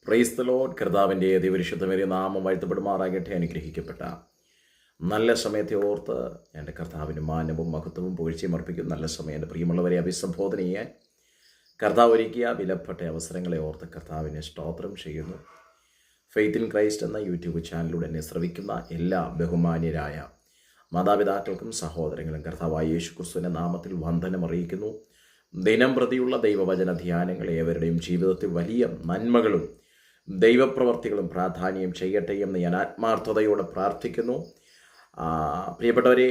Praise the Lord. കർത്താവിൻ്റെ അതിപരിശുദ്ധമേറിയ നാമം വാഴ്ത്തപ്പെടുമാറാകട്ടെ. അനുഗ്രഹിക്കപ്പെട്ട നല്ല സമയത്തെ ഓർത്ത് എൻ്റെ കർത്താവിന് മാനവും മഹത്വവും പുകഴ്ചയും അർപ്പിക്കും. നല്ല സമയം എൻ്റെ പ്രിയമുള്ളവരെ അഭിസംബോധന ചെയ്യാൻ കർത്താവ് ഒരുക്കിയ വിലപ്പെട്ട അവസരങ്ങളെ ഓർത്ത് കർത്താവിനെ സ്തോത്രം ചെയ്യുന്നു. ഫെയ്ത്ത് ഇൻ ക്രൈസ്റ്റ് എന്ന യൂട്യൂബ് ചാനലിലൂടെ എന്നെ ശ്രവിക്കുന്ന എല്ലാ ബഹുമാന്യരായ മാതാപിതാക്കൾക്കും സഹോദരങ്ങളും കർത്താവായ യേശു ക്രിസ്തുവിൻ്റെ നാമത്തിൽ വന്ദനം അറിയിക്കുന്നു. ദിനം പ്രതിയുള്ള ദൈവവചന ധ്യാനങ്ങൾ ഏവരുടെയും ജീവിതത്തിൽ വലിയ നന്മകളും ദൈവപ്രവർത്തികളും പ്രാധാന്യം ചെയ്യട്ടെ എന്ന് ഞാൻ ആത്മാർത്ഥതയോടെ പ്രാർത്ഥിക്കുന്നു. പ്രിയപ്പെട്ടവരെ,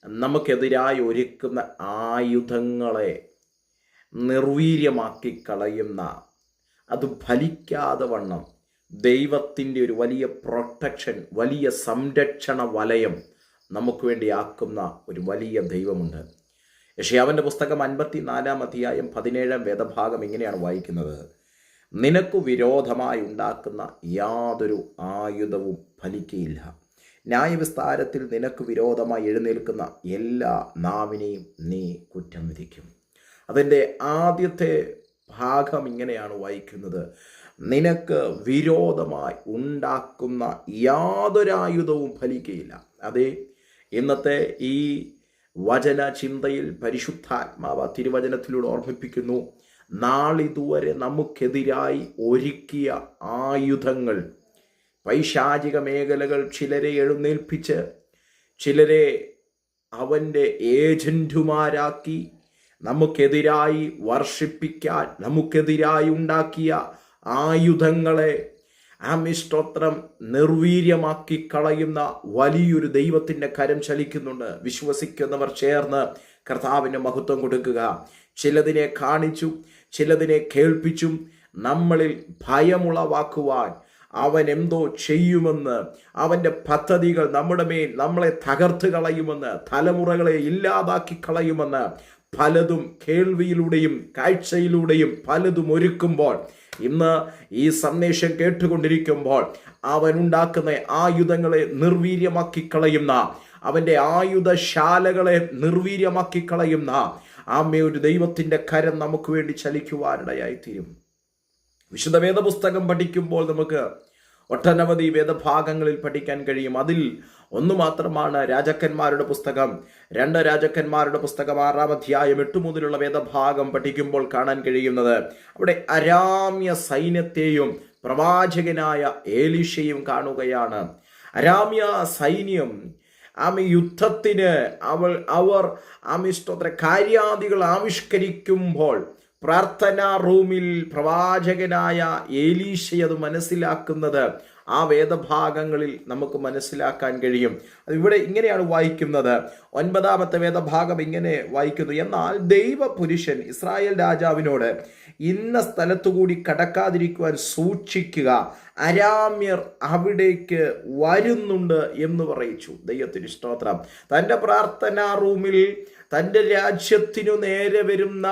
നമുക്കെതിരായി ഒരുക്കുന്ന ആയുധങ്ങളെ നിർവീര്യമാക്കി കളയുന്ന, അത് ഫലിക്കാതെ വണ്ണം ദൈവത്തിൻ്റെ ഒരു വലിയ പ്രൊട്ടക്ഷൻ, വലിയ സംരക്ഷണ വലയം നമുക്ക് വേണ്ടി ആക്കുന്ന ഒരു വലിയ ദൈവമുണ്ട്. യെശയ്യാവിൻ്റെ പുസ്തകം 54-ാം അധ്യായം 17-ാം വേദഭാഗം ഇങ്ങനെയാണ് വായിക്കുന്നത്: നിനക്കു വിരോധമായി ഉണ്ടാക്കുന്ന യാതൊരു ആയുധവും ഫലിക്കയില്ല. ന്യായവിസ്താരത്തിൽ നിനക്ക് വിരോധമായി എഴുന്നേൽക്കുന്ന എല്ലാ നാവിനെയും നീ കുറ്റം വിധിക്കും. അതിൻ്റെ ആദ്യത്തെ ഭാഗം ഇങ്ങനെയാണ് വായിക്കുന്നത്: നിനക്ക് വിരോധമായി ഉണ്ടാക്കുന്ന യാതൊരായുധവും ഫലിക്കയില്ല. അതെ, ഇന്നത്തെ ഈ വചന ചിന്തയിൽ പരിശുദ്ധാത്മാവ് തിരുവചനത്തിലൂടെ ഓർമ്മിപ്പിക്കുന്നു, നാളിതുവരെ നമുക്കെതിരായി ഒരുക്കിയ ആയുധങ്ങൾ, പൈശാചിക മേഖലകൾ ചിലരെ എഴുന്നേൽപ്പിച്ച് ചിലരെ അവൻ്റെ ഏജൻറ്റുമാരാക്കി നമുക്കെതിരായി വർഷിപ്പിക്കാൻ നമുക്കെതിരായി ഉണ്ടാക്കിയ ആയുധങ്ങളെ സ്തോത്രം നിർവീര്യമാക്കി കളയുന്ന വലിയൊരു ദൈവത്തിൻ്റെ കരം ചലിക്കുന്നുണ്ട്. വിശ്വസിക്കുന്നവർ ചേർന്ന് കർത്താവിന് മഹത്വം കൊടുക്കുക. ചിലതിനെ കാണിച്ചും ചിലതിനെ കേൾപ്പിച്ചും നമ്മളിൽ ഭയമുളവാക്കുവാൻ അവൻ എന്തോ ചെയ്യുമെന്ന്, അവൻ്റെ പദ്ധതികൾ നമ്മുടെ മേൽ നമ്മളെ തകർത്ത് കളയുമെന്ന്, തലമുറകളെ ഇല്ലാതാക്കി കളയുമെന്ന് പലതും കേൾവിയിലൂടെയും കാഴ്ചയിലൂടെയും പലതും ഒരുക്കുമ്പോൾ, ഇന്ന് ഈ സന്ദേശം കേട്ടുകൊണ്ടിരിക്കുമ്പോൾ അവനുണ്ടാക്കുന്ന ആയുധങ്ങളെ നിർവീര്യമാക്കി കളയുന്ന, അവൻ്റെ ആയുധശാലകളെ നിർവീര്യമാക്കി കളയുന്ന ഒരു ദൈവത്തിൻ്റെ കരം നമുക്ക് വേണ്ടി ചലിക്കുവാനിടയായിത്തീരും. വിശുദ്ധ വേദപുസ്തകം പഠിക്കുമ്പോൾ നമുക്ക് ഒട്ടനവധി വേദഭാഗങ്ങളിൽ പഠിക്കാൻ കഴിയും. അതിൽ ഒന്ന് മാത്രമാണ് രാജാക്കന്മാരുടെ പുസ്തകം. 2 രാജാക്കന്മാരുടെ പുസ്തകം 6-ാം അധ്യായം 8 മുതലുള്ള വേദഭാഗം പഠിക്കുമ്പോൾ കാണാൻ കഴിയുന്നത്, അവിടെ അരാമ്യ സൈന്യത്തെയും പ്രവാചകനായ ഏലീശയും കാണുകയാണ്. അരാമ്യ സൈന്യം യുദ്ധത്തിന് അവർ കാര്യാദികൾ ആവിഷ്കരിക്കുമ്പോൾ പ്രാർത്ഥനാ റൂമിൽ പ്രവാചകനായ ഏലീശ അത് മനസ്സിലാക്കുന്നത് ആ വേദഭാഗങ്ങളിൽ നമുക്ക് മനസ്സിലാക്കാൻ കഴിയും. അത് ഇവിടെ ഇങ്ങനെയാണ് വായിക്കുന്നത്. 9-ാമത്തെ വേദഭാഗം ഇങ്ങനെ വായിക്കുന്നു: എന്നാൽ ദൈവപുരുഷൻ ഇസ്രായേൽ രാജാവിനോട്, ഇന്ന സ്ഥലത്തുകൂടി കടക്കാതിരിക്കുവാൻ സൂക്ഷിക്കുക, അരാമ്യർ അവിടേക്ക് വരുന്നുണ്ട് എന്ന് പറയിച്ചു. ദൈവത്തിന് സ്തോത്രം. തൻ്റെ പ്രാർത്ഥനാ റൂമിൽ തൻ്റെ രാജ്യത്തിനു നേരെ വരുന്ന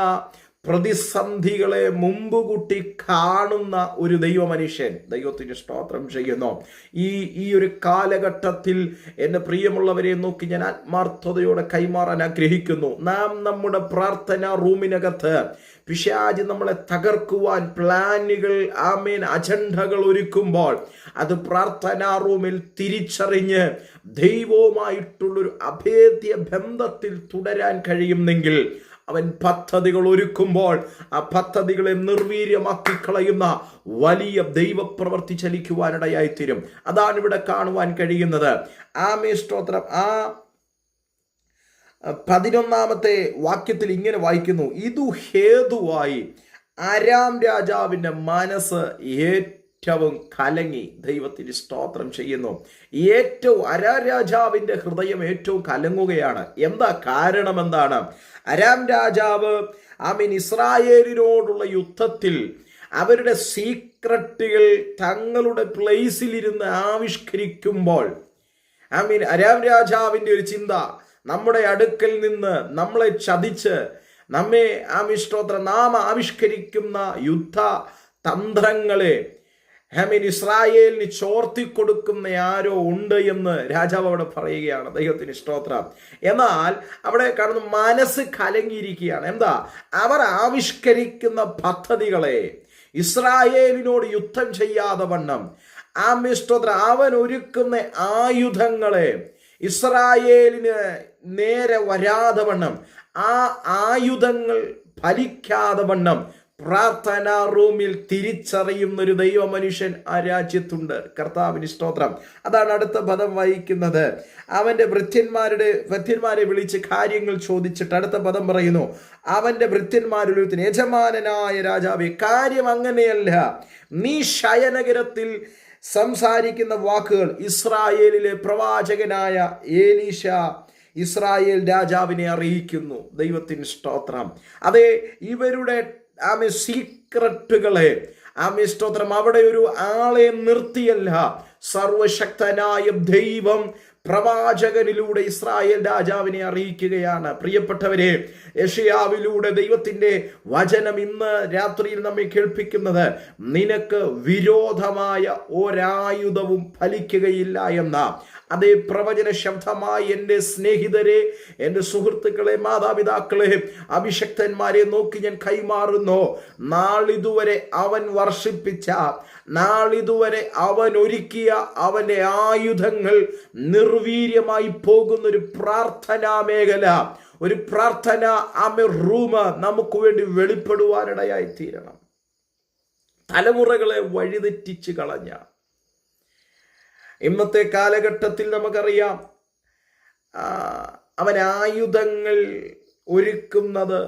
പ്രതിസന്ധികളെ മുമ്പ് കൂട്ടി കാണുന്ന ഒരു ദൈവമനുഷ്യൻ. ദൈവത്തിന് സ്തോത്രം ചെയ്യുന്നു. ഈ ഒരു കാലഘട്ടത്തിൽ എൻ്റെ പ്രിയമുള്ളവരെ നോക്കി ഞാൻ ആത്മാർത്ഥതയോടെ കൈമാറാൻ ആഗ്രഹിക്കുന്നു. നാം നമ്മുടെ പ്രാർത്ഥനാ റൂമിനകത്ത് പിശാച് നമ്മളെ തകർക്കുവാൻ പ്ലാനുകൾ, അജണ്ടകൾ ഒരുക്കുമ്പോൾ, അത് പ്രാർത്ഥനാ റൂമിൽ തിരിച്ചറിഞ്ഞ് ദൈവവുമായിട്ടുള്ളൊരു അഭേദ്യ ബന്ധത്തിൽ തുടരാൻ കഴിയുമെങ്കിൽ, അവൻ പദ്ധതികൾ ഒരുക്കുമ്പോൾ ആ പദ്ധതികളെ നിർവീര്യമാക്കി കളയുന്ന വലിയ ദൈവപ്രവൃത്തി ചലിക്കുവാനിടയായിത്തീരും. അതാണ് ഇവിടെ കാണുവാൻ കഴിയുന്നത്. സ്തോത്രം. 11-ാമത്തെ വാക്യത്തിൽ ഇങ്ങനെ വായിക്കുന്നു: ഇതു ഹേതുവായി അരാം രാജാവിൻ്റെ മനസ്സ് ഏറ്റവും കലങ്ങി. ദൈവത്തിന് സ്തോത്രം ചെയ്യുന്നു. അരാം രാജാവിൻ്റെ ഹൃദയം ഏറ്റവും കലങ്ങുകയാണ്. എന്താ കാരണം? എന്താണ്? അരാം രാജാവ് ഇസ്രായേലിനോടുള്ള യുദ്ധത്തിൽ അവരുടെ സീക്രട്ടുകൾ തങ്ങളുടെ പ്ലേസിലിരുന്ന് ആവിഷ്കരിക്കുമ്പോൾ, അരാം രാജാവിൻ്റെ ഒരു ചിന്ത, നമ്മുടെ അടുക്കൽ നിന്ന് നമ്മളെ ചതിച്ച് നമ്മെ നാം ആവിഷ്കരിക്കുന്ന യുദ്ധ തന്ത്രങ്ങളെ ഇസ്രായേലിന് ചോർത്തിക്കൊടുക്കുന്ന ആരോ ഉണ്ട് എന്ന് രാജാവ് അവിടെ പറയുകയാണ്. ദൈവത്തിന് സ്തോത്രം. എന്നാൽ അവിടെ കാണുന്ന മനസ്സ് കലങ്ങിയിരിക്കുകയാണ്. എന്താ? അവർ ആവിഷ്കരിക്കുന്ന പദ്ധതികളെ, ഇസ്രായേലിനോട് യുദ്ധം ചെയ്യാതെ വണ്ണം സ്തോത്രം അവൻ ഒരുക്കുന്ന ആയുധങ്ങളെ ഇസ്രായേലിന് നേരെ വരാതെ വണ്ണം, ആ ആയുധങ്ങൾ ഫലിക്കാതെ വണ്ണം പ്രാർത്ഥനാ റൂമിൽ തിരിച്ചറിയുന്നൊരു ദൈവ മനുഷ്യൻ ആ രാജ്യത്തുണ്ട്. കർത്താവിന് സ്തോത്രം. അതാണ് അടുത്ത പദം വായിക്കുന്നത്. അവൻ്റെ ഭൃത്യന്മാരെ വിളിച്ച് കാര്യങ്ങൾ ചോദിച്ചിട്ട് അടുത്ത പദം പറയുന്നു, അവൻ്റെ ഭൃത്യന്മാരുടെ യജമാനനായ രാജാവേ, കാര്യം അങ്ങനെയല്ല. നീ ശയനഗരത്തിൽ സംസാരിക്കുന്ന വാക്കുകൾ ഇസ്രായേലിലെ പ്രവാചകനായ ഏലീശ ഇസ്രായേൽ രാജാവിനെ അറിയിക്കുന്നു. ദൈവത്തിന് സ്തോത്രം. അതെ, ഇവരുടെ സീക്രട്ടുകളെ സ്തോത്രം അവിടെ ഒരു ആളെ നിർത്തിയല്ല, സർവശക്തനായ ദൈവം പ്രവാചകനിലൂടെ ഇസ്രായേൽ രാജാവിനെ അറിയിക്കുകയാണ്. പ്രിയപ്പെട്ടവരെ, യെശയ്യാവിലൂടെ ദൈവത്തിൻ്റെ വചനം ഇന്ന് രാത്രിയിൽ നമ്മെ കേൾപ്പിക്കുന്നത്, നിനക്ക് വിരോധമായ ഒരായുധവും ഫലിക്കുകയില്ല എന്ന അതേ പ്രവചന ശബ്ദമായി എൻ്റെ സ്നേഹിതരെ, എൻ്റെ സുഹൃത്തുക്കളെ, മാതാപിതാക്കളെ, അഭിഷക്തന്മാരെ നോക്കി ഞാൻ കൈമാറുന്നു. നാളിതുവരെ അവൻ വർഷിപ്പിച്ച, നാളിതുവരെ അവൻ ഒരുക്കിയ അവൻ്റെ ആയുധങ്ങൾ നിർവീര്യമായി പോകുന്നൊരു പ്രാർത്ഥനാ മേഖല, ഒരു പ്രാർത്ഥന റൂമ് നമുക്ക് വേണ്ടി വെളിപ്പെടുവാനിടയായി തീരണം. തലമുറകളെ വഴിതെറ്റിച്ച് കളഞ്ഞ ഇന്നത്തെ കാലഘട്ടത്തിൽ നമുക്കറിയാം, അവൻ ആയുധങ്ങൾ ഒരുക്കുന്നത്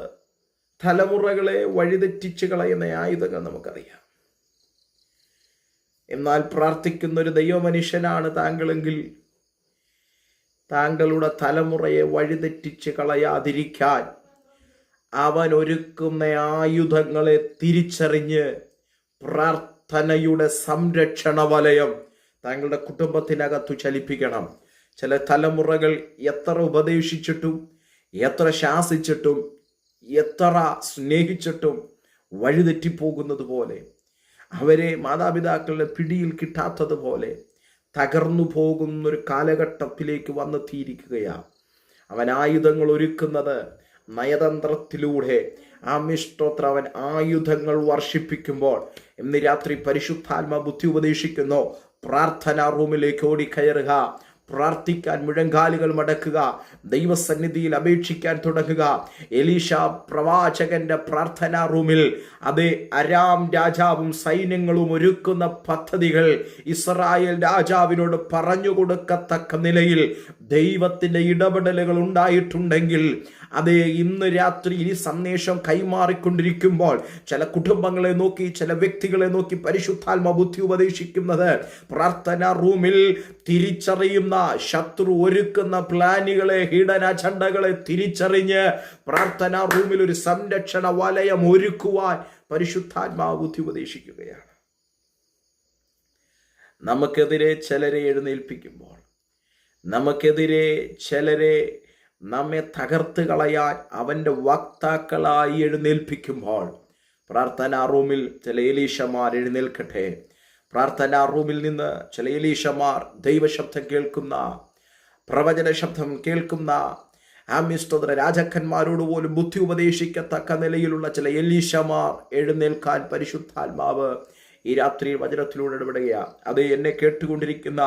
തലമുറകളെ വഴിതെറ്റിച്ച് കളയുന്ന ആയുധങ്ങൾ നമുക്കറിയാം. എന്നാൽ പ്രാർത്ഥിക്കുന്നൊരു ദൈവമനുഷ്യനാണ് താങ്കളെങ്കിൽ, താങ്കളുടെ തലമുറയെ വഴിതെറ്റിച്ച് കളയാതിരിക്കാൻ അവൻ ഒരുക്കുന്ന ആയുധങ്ങളെ തിരിച്ചറിഞ്ഞ് പ്രാർത്ഥനയുടെ സംരക്ഷണ വലയം താങ്കളുടെ കുടുംബത്തിനകത്തു ചലിപ്പിക്കണം. ചില തലമുറകൾ എത്ര ഉപദേശിച്ചിട്ടും, എത്ര ശാസിച്ചിട്ടും, എത്ര സ്നേഹിച്ചിട്ടും വഴിതെറ്റിപ്പോകുന്നത് പോലെ, അവരെ മാതാപിതാക്കളുടെ പിടിയിൽ കിട്ടാത്തതുപോലെ തകർന്നു പോകുന്നൊരു കാലഘട്ടത്തിലേക്ക് വന്നെത്തിയിരിക്കുകയാണ്. അവൻ ആയുധങ്ങൾ ഒരുക്കുന്നത് നയതന്ത്രത്തിലൂടെ. സ്തോത്രം. അവൻ ആയുധങ്ങൾ വർഷിപ്പിക്കുമ്പോൾ ഇന്ന് രാത്രി പരിശുദ്ധാത്മ ബുദ്ധി ഉപദേശിക്കുന്നു, പ്രാർത്ഥനാ റൂമിലേക്ക് ഓടിക്കയറുക, പ്രാർത്ഥിക്കാൻ മുഴങ്കാലുകൾ മടക്കുക, ദൈവസന്നിധിയിൽ അപേക്ഷിക്കാൻ തുടങ്ങുക. എലീശ പ്രവാചകന്റെ പ്രാർത്ഥനാ റൂമിൽ അതേ അരാം രാജാവും സൈന്യങ്ങളും ഒരുക്കുന്ന പദ്ധതികൾ ഇസ്രായേൽ രാജാവിനോട് പറഞ്ഞു കൊടുക്കത്തക്ക നിലയിൽ ദൈവത്തിൻ്റെ ഇടപെടലുകൾ ഉണ്ടായിട്ടുണ്ടെങ്കിൽ, അതേ ഇന്ന് രാത്രി ഈ സന്ദേശം കൈമാറിക്കൊണ്ടിരിക്കുമ്പോൾ ചില കുടുംബങ്ങളെ നോക്കി, ചില വ്യക്തികളെ നോക്കി പരിശുദ്ധാത്മ ബുദ്ധി ഉപദേശിക്കുന്നത്, പ്രാർത്ഥനാ റൂമിൽ തിരിച്ചറിയുന്ന ശത്രു ഒരുക്കുന്ന പ്ലാനുകളെ, ഹിഡൻ അജണ്ടകളെ തിരിച്ചറിഞ്ഞ് പ്രാർത്ഥനാ റൂമിൽ ഒരു സംരക്ഷണ വലയം ഒരുക്കുവാൻ പരിശുദ്ധാത്മാവ് ബുദ്ധി ഉപദേശിക്കുകയാണ്. നമുക്കെതിരെ ചിലരെ എഴുന്നേൽപ്പിക്കുമ്പോൾ, നമുക്കെതിരെ ചിലരെ നമ്മെ തകർത്ത് കളയാൻ അവൻ്റെ വക്താക്കളായി എഴുന്നേൽപ്പിക്കുമ്പോൾ, പ്രാർത്ഥനാ റൂമിൽ ചില എലീശമാർ എഴുന്നേൽക്കട്ടെ. പ്രാർത്ഥനാ റൂമിൽ നിന്ന് ചില എലീശമാർ ദൈവശബ്ദം കേൾക്കുന്ന, പ്രവചന ശബ്ദം കേൾക്കുന്ന, സ്തോത്ര രാജാക്കന്മാരോട് പോലും ബുദ്ധി ഉപദേശിക്കത്തക്ക നിലയിലുള്ള ചില എലീശമാർ എഴുന്നേൽക്കാൻ പരിശുദ്ധാത്മാവ് ഈ രാത്രി വചനത്തിലൂടെ ഇടപെടുകയാണ്. അത് എന്നെ കേട്ടുകൊണ്ടിരിക്കുന്ന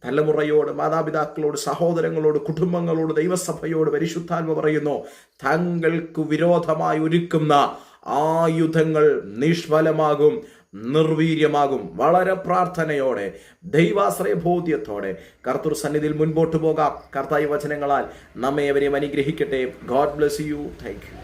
തലമുറയോട്, മാതാപിതാക്കളോട്, സഹോദരങ്ങളോട്, കുടുംബങ്ങളോട്, ദൈവസഭയോട് പരിശുദ്ധാത്മ പറയുന്നു, താങ്കൾക്ക് വിരോധമായി ഒരുക്കുന്ന ആയുധങ്ങൾ നിഷ്ഫലമാകും, നിർവീര്യമാകും. വളരെ പ്രാർത്ഥനയോടെ, ദൈവാശ്രയ ബോധ്യത്തോടെ കർത്തൃ സന്നിധിയിൽ മുൻപോട്ട് പോകാം. കർത്താവ് വചനങ്ങളാൽ നമ്മെ അവരെയും അനുഗ്രഹിക്കട്ടെ. God bless you. Thank you.